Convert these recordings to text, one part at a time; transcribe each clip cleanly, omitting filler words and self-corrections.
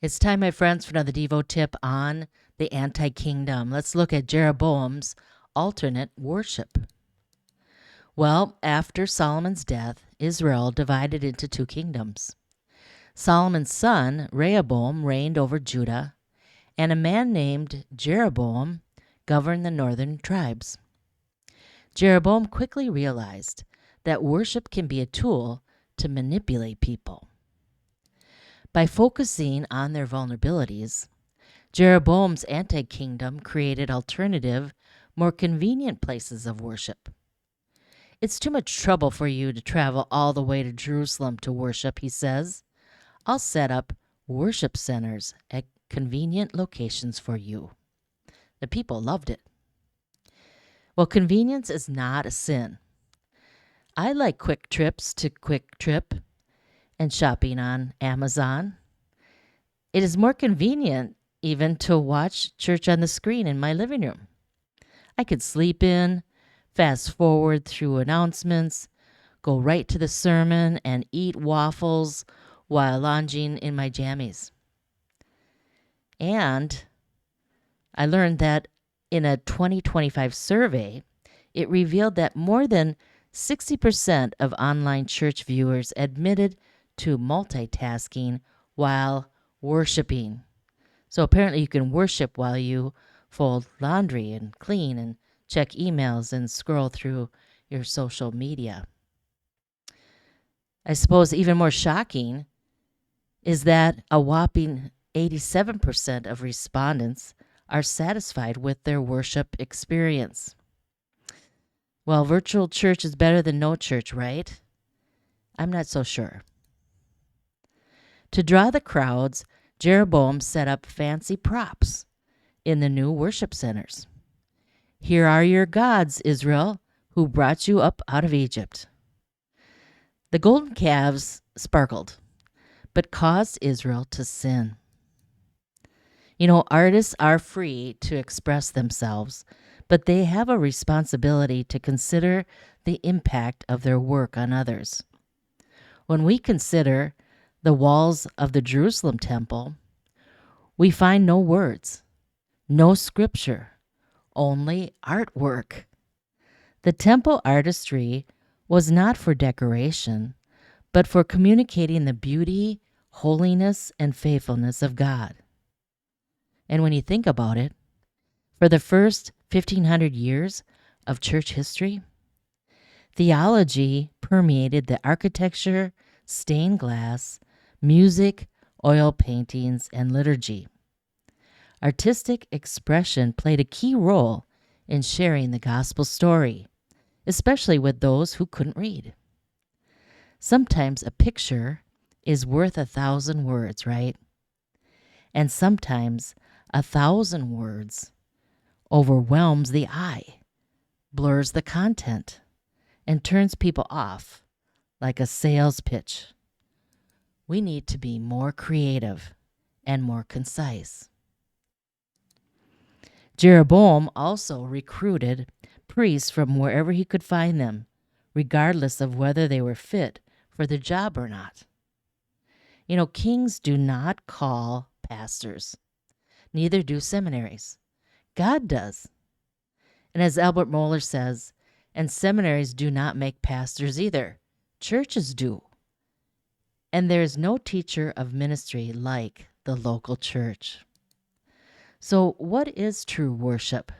It's time, my friends, for another Devo tip on the anti-kingdom. Let's look at Jeroboam's alternate worship. Well, after Solomon's death, Israel divided into two kingdoms. Solomon's son, Rehoboam, reigned over Judah, and a man named Jeroboam governed the northern tribes. Jeroboam quickly realized that worship can be a tool to manipulate people. By focusing on their vulnerabilities, Jeroboam's anti-kingdom created alternative, more convenient places of worship. It's too much trouble for you to travel all the way to Jerusalem to worship, he says. I'll set up worship centers at convenient locations for you. The people loved it. Well, convenience is not a sin. I like quick trips to Quick Trip and shopping on Amazon. It is more convenient even to watch church on the screen in my living room. I could sleep in, fast forward through announcements, go right to the sermon, and eat waffles while lounging in my jammies. And I learned that in a 2025 survey, it revealed that more than 60% of online church viewers admitted to multitasking while worshiping. So apparently you can worship while you fold laundry and clean and check emails and scroll through your social media. I suppose even more shocking is that a whopping 87% of respondents are satisfied with their worship experience. Well, virtual church is better than no church, right? I'm not so sure. To draw the crowds, Jeroboam set up fancy props in the new worship centers. Here are your gods, Israel, who brought you up out of Egypt. The golden calves sparkled, but caused Israel to sin. You know, artists are free to express themselves, but they have a responsibility to consider the impact of their work on others. When we consider the walls of the Jerusalem temple, we find no words, no scripture, only artwork. The temple artistry was not for decoration, but for communicating the beauty, holiness, and faithfulness of God. And when you think about it, for the first 1,500 years of church history, theology permeated the architecture, stained glass, music, oil paintings, and liturgy. Artistic expression played a key role in sharing the gospel story, especially with those who couldn't read. Sometimes a picture is worth 1,000 words, right? And sometimes 1,000 words overwhelms the eye, blurs the content, and turns people off like a sales pitch. We need to be more creative and more concise. Jeroboam also recruited priests from wherever he could find them, regardless of whether they were fit for the job or not. You know, kings do not call pastors. Neither do seminaries. God does. And as Albert Mohler says, and seminaries do not make pastors either. Churches do. And there is no teacher of ministry like the local church. So what is true worship?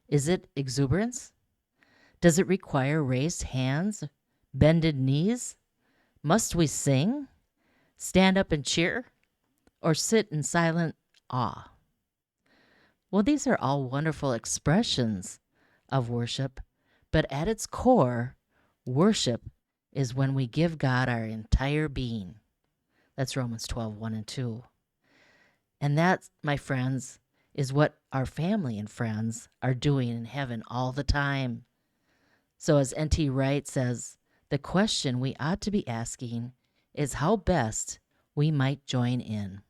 Is it exuberance? Does it require raised hands, bended knees? Must we sing, stand up and cheer, or sit in silent awe? Well, these are all wonderful expressions of worship, but at its core, worship is when we give God our entire being. That's Romans 12:1 and 2. And that, my friends, is what our family and friends are doing in heaven all the time. So as N.T. Wright says, the question we ought to be asking is how best we might join in.